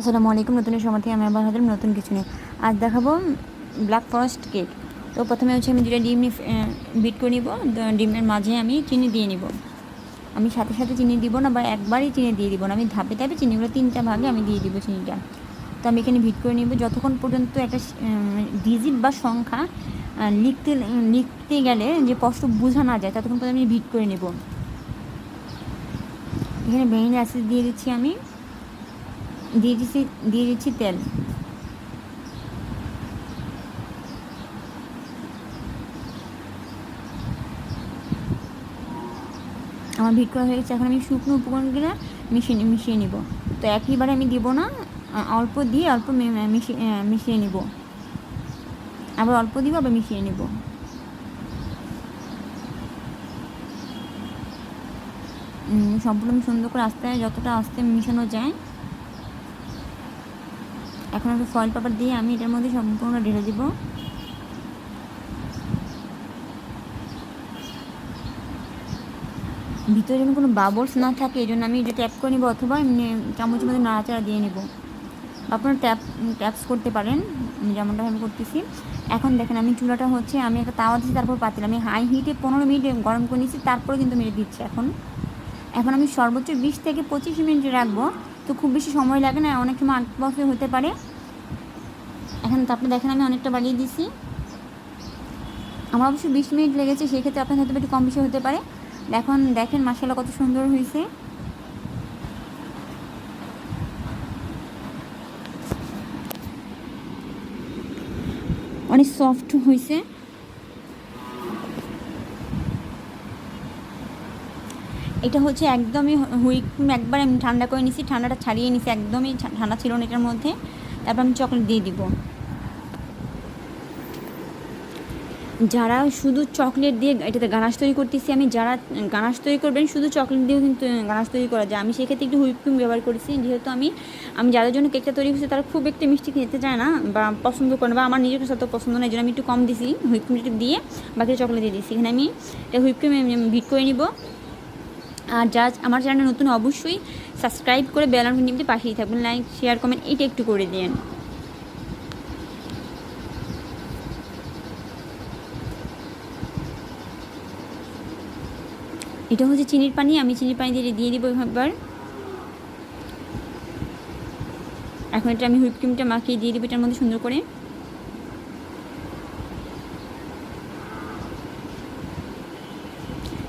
আসসালামু আলাইকুম। নতুন সময় থেকে আমি আবার হাজির নতুন কিছু নিয়ে। আজ দেখাবো ব্ল্যাক ফরেস্ট কেক। তো প্রথমে হচ্ছে আমি 2টা ডিম বিট করে নিব। ডিমের মাঝে আমি চিনি দিয়ে নিব। আমি সাথে সাথে চিনি দিব না বা একবারই চিনি দিয়ে দিব না, আমি ধাপে ধাপে চিনিগুলো 3টা ভাগে আমি দিয়ে দিব চিনিটা। তো আমি এখানে বিট করে নিব যতক্ষণ পর্যন্ত একটা ডিজিট বা সংখ্যা লিখতে লিখতে গেলে যে স্পষ্ট বোঝা না যায় ততক্ষণ পর্যন্ত আমি বিট করে নেব। এখানে ভ্যানিলা অ্যাসিড দিয়ে দিচ্ছি, আমি দিয়ে দিচ্ছি তেল। আমার ভিট করা হয়ে গেছে। এখন আমি শুকনো উপকরণগুলো মিশিয়ে নিব। তো একইবারে আমি দিব না, অল্প দিয়ে অল্প মিশিয়ে নিব, আবার অল্প দিব, আবার মিশিয়ে নিব। সম্পূর্ণ সুন্দর করে যতটা আস্তে মিশানো যায়। এখন একটু ফয়েল পেপার দিয়ে আমি এটার মধ্যে সম্পূর্ণ ঢেলে দিব। ভিতরে যেন কোনো বাবলস না থাকে এই জন্য আমি এটা ট্যাপ করে নিব, অথবা এমনি চামচের মধ্যে নাড়াচাড়া দিয়ে নেব। আপনারা ট্যাপস করতে পারেন যেমনটা আমি করতেছি। এখন দেখেন আমি চুলাটা হচ্ছে আমি একটা তাওয়া দিচ্ছি, তারপর পাতিল আমি হাই হিটে 15 মিনিট গরম করে নিচ্ছি, তারপরে কিন্তু মেরে দিচ্ছি। এখন আমি সর্বোচ্চ 20 থেকে 25 মিনিট রাখবো। তো খুব বেশি সময় লাগে না, অনেক সময় 8 বছর হতে পারে। এখন তারপরে দেখেন আমি অনেকটা বাড়িয়ে দিছি। আমার অবশ্য 20 মিনিট লেগেছে, সেক্ষেত্রে আপনার হয়তো একটু কম বেশি হতে পারে। এখন দেখেন মাশাআল্লাহ কত সুন্দর হয়েছে। অনেক সফট হয়েছে। এটা হচ্ছে একদমই একবার আমি ঠান্ডা করে নিছি, ঠান্ডাটা ছাড়িয়ে নিছি, একদমই ঠান্ডা ছিল না এটার মধ্যে। তারপর আমি চকলেট দিয়ে দিব। যারা শুধু চকলেট দিয়ে এটাতে গানাশ তৈরি করতেছি আমি, যারা গানাশ তৈরি করবেন শুধু চকলেট দিয়েও কিন্তু গানাশ তৈরি করা যায়। আমি সেক্ষেত্রে একটু হুইপ ক্রিম ব্যবহার করেছি, যেহেতু আমি যাদের জন্য কেকটা তৈরি করছি তারা খুব একটা মিষ্টি খেতে চায় না বা পছন্দ করে না, বা আমার নিজের সাথে পছন্দ না, এই জন্য আমি একটু কম দিছি হুইপ ক্রিম দিয়ে, বাকি চকলেট দিয়ে দিচ্ছি। এখানে আমি হুইপ ক্রিম বিট করে নিব। আর আমার চ্যানেলে নতুন অবশ্যই সাবস্ক্রাইব করে বেল আইকন টিপতে পাশেই থাকবেন, লাইক শেয়ার কমেন্ট এটা একটু করে দিন। এটা হচ্ছে চিনির পানি, আমি চিনির পানি দিয়ে দিব একবার। এখন এটা আমি হুইপ ক্রিমটা মাখিয়ে দিয়ে দিব এটার মধ্যে সুন্দর করে।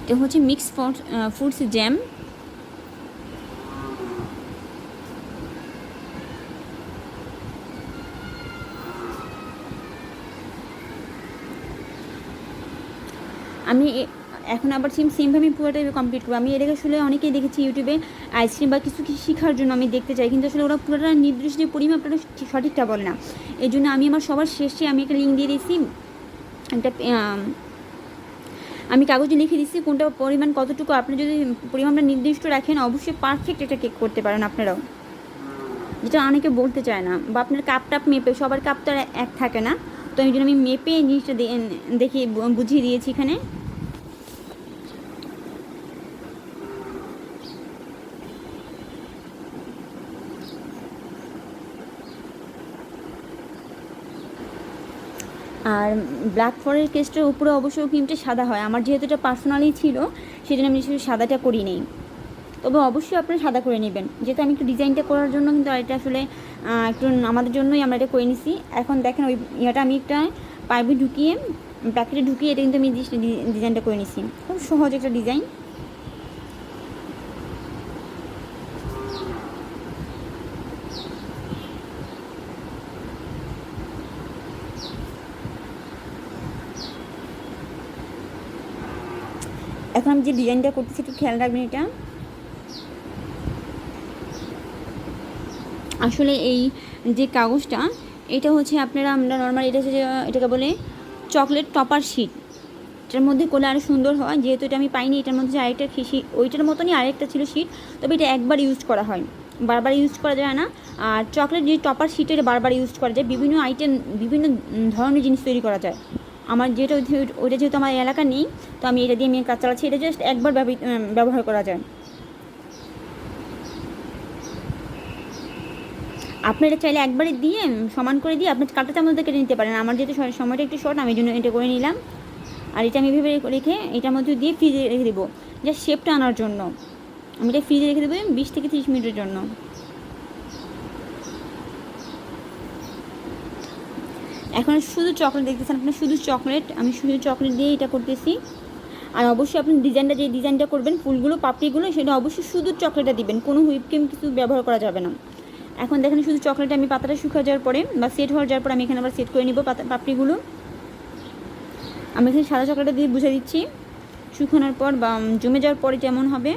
এটা হচ্ছে মিক্স ফ্রুটস জ্যাম। আমি এখন আবার সেমভাবে পুরোটা কমপ্লিট করবো। আমি এটাকে আসলে অনেকেই দেখেছি ইউটিউবে আইসক্রিম বা কিছু শেখার জন্য আমি দেখতে চাই, কিন্তু আসলে ওরা পুরোটা নির্দিষ্ট যে পরিমাপটা সঠিকটা বলে না। এই জন্য আমি আমার সবার শেষে আমি একটা লিঙ্ক দিয়ে দিয়েছি, একটা আমি কাগজে লিখে দিচ্ছি কোনটা পরিমাণ কতটুকু। আপনি যদি পরিমাণটা নির্দিষ্ট রাখেন অবশ্যই পারফেক্ট একটা কেক করতে পারেন আপনারাও, যেটা অনেকে বলতে চায় না। বা আপনার কাপটাপ মেপে, সবার কাপ তো এক থাকে না, তো এই জন্য আমি মেপে জিনিসটা দেখিয়ে বুঝিয়ে দিয়েছি এখানে। আর ব্ল্যাক ফরেস্ট কেকটার উপরে অবশ্যই ক্রিমটা সাদা হয়। আমার যেহেতু এটা পার্সোনালি ছিল সেই জন্য আমি সাদাটা করি নেই, তবে অবশ্যই আপনারা সাদা করে নেবেন, যেহেতু আমি একটু ডিজাইনটা করার জন্য কিন্তু এটা আসলে একটু আমাদের জন্যই আমরা এটা করে নিছি। এখন দেখেন ওই ইয়েটা আমি একটা পাইপে ঢুকিয়ে প্যাকেটে ঢুকিয়ে এটা কিন্তু আমি ডিজাইনটা করে নিছি। খুব সহজ একটা ডিজাইন। এখন আমি যে ডিজাইনটা করতেছি একটু খেয়াল রাখবেন। এটা আসলে এই যে কাগজটা, এটা হচ্ছে আমরা নর্মাল এটা হচ্ছে এটাকে বলে চকলেট টপার শিট। এটার মধ্যে করলে আরও সুন্দর হয়, যেহেতু এটা আমি পাইনি। এটার মধ্যে আরেকটা ওইটার মতনই আরেকটা ছিল শিট, তবে এটা একবার ইউজ করা হয়, বারবার ইউজ করা যায় না। আর চকলেট যে টপার শিট এটা বারবার ইউজ করা যায়, বিভিন্ন আইটেম বিভিন্ন ধরনের জিনিস তৈরি করা যায়। আমার ওইটা যেহেতু আমার এলাকা নেই, তো আমি এটা দিয়ে আমি কাজ চালাচ্ছি। এটা জাস্ট একবার ব্যবহার করা যায়। আপনি এটা চাইলে একবারে দিয়ে সমান করে দিয়ে আপনি কাঁটা চামচ দিয়ে কেটে নিতে পারেন। আমার যেহেতু সময়টা একটু শর্ট, আমি এই জন্য এটা করে নিলাম। আর এটা আমি এভাবে রেখে এটার মধ্যে দিয়ে ফ্রিজে রেখে দেবো, যা শেপটা আনার জন্য। আমি এটা ফ্রিজে রেখে দেবো 20 থেকে 30 মিনিটের জন্য। এখন শুধু চকলেট দেখতেছেন আপনার, শুধু চকলেট, আমি শুধু চকলেট দিয়ে এটা করতেছি। আর অবশ্যই আপনি ডিজাইনটা যে ডিজাইনটা করবেন, ফুলগুলো পাপড়িগুলো, সেটা অবশ্যই শুধু চকলেটটা দিবেন, কোনো হুইপ ক্রিম কিছু ব্যবহার করা যাবে না। এখন দেখেন শুধু চকলেটটা আমি পাতাটা শুকিয়ে যাওয়ার পরে বা সেট হয়ে যাওয়ার পর আমি এখানে আবার সেট করে নিব পাপড়িগুলো। আমি এখানে সাদা চকলেটটা দিয়ে বুঝে দিচ্ছি, শুকানোর পর বা জমে যাওয়ার পরে যেমন হবে।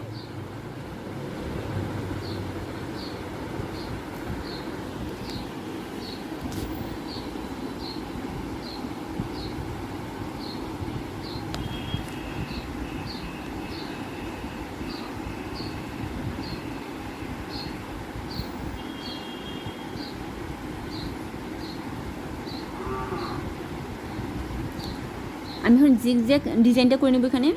আমি এখন জিগজ্যাগ ডিজাইনটা করে নেব এখানে।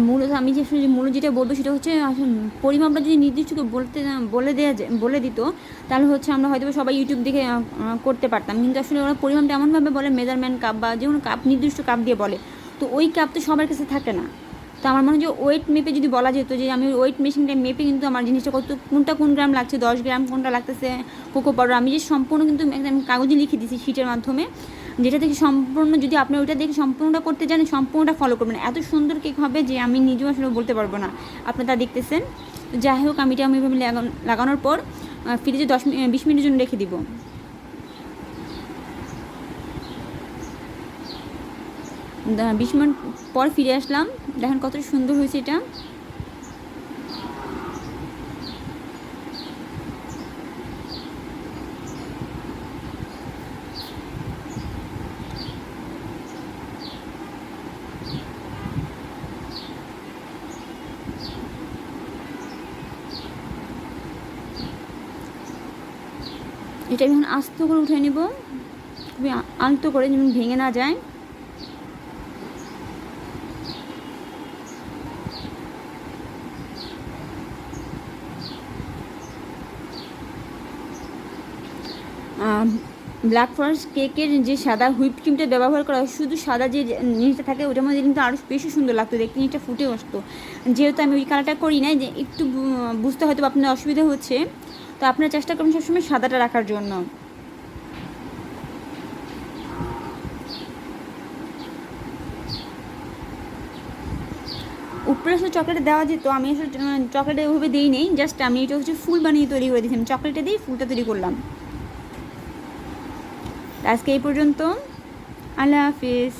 মূলত আমি মূলত যেটা বলবো সেটা হচ্ছে পরিমাপটা যদি নির্দিষ্ট বলে দিত, তাহলে হচ্ছে আমরা হয়তো সবাই ইউটিউব দেখে করতে পারতাম। কিন্তু আসলে ওরা পরিমাপটা এমনভাবে বলে, মেজারমেন্ট কাপ বা যে কোনো কাপ নির্দিষ্ট কাপ দিয়ে বলে, তো ওই কাপ তো সবার কাছে থাকে না। তো আমার মনে হয় যে ওয়েট মেপে যদি বলা যেত, যে আমি ওয়েট মেশিনটা মেপে কিন্তু আমার জিনিসটা কোনটা কোন গ্রাম লাগছে, 10 গ্রাম কোনটা লাগতেছে কোকো পাউডার, আমি যে সম্পূর্ণ কিন্তু একদম কাগজে লিখে দিয়েছি শিটের মাধ্যমে, যেটা থেকে সম্পূর্ণ যদি আপনি ওইটা দেখে সম্পূর্ণটা করতে জানেন, সম্পূর্ণটা ফলো করবেন, এত সুন্দর কেক হবে যে আমি নিজেও আসলে বলতে পারবো না। আপনি তা দেখতেছেন। যাই হোক, আমি এভাবে লাগানোর পর ফ্রিজে 20 মিনিটের জন্য রেখে দিব। 20 মিনিট পর ফিরে আসলাম, দেখেন কত সুন্দর হয়েছে এটা। এটা আমি এখন আস্তে করে উঠে নেব, খুবই আলতো করে, যেমন ভেঙে না যায়। ব্ল্যাক ফরেস্ট কেকের যে সাদা হুইপ ক্রিমটা ব্যবহার করা হয়, শুধু সাদা যে জিনিসটা থাকে ওটার মধ্যে কিন্তু আরও বেশি সুন্দর লাগতো দেখতে, জিনিসটা ফুটে আসতো। যেহেতু আমি ওই কালারটা করি না, যে একটু বুঝতে হয়তো আপনার অসুবিধা হচ্ছে, তো আপনারা চেষ্টা করুন সবসময় সাদাটা রাখার জন্য। উপরে আসলে চকলেট দেওয়া যেত, আমি আসলে চকলেট ওইভাবে দিই নেই, জাস্ট আমি এটা হচ্ছে ফুল বানিয়ে তৈরি করে দিয়েছি, আমি চকলেটে দিই ফুলটা তৈরি করলাম। আজকে এই পর্যন্ত, আল্লাহ হাফিজ।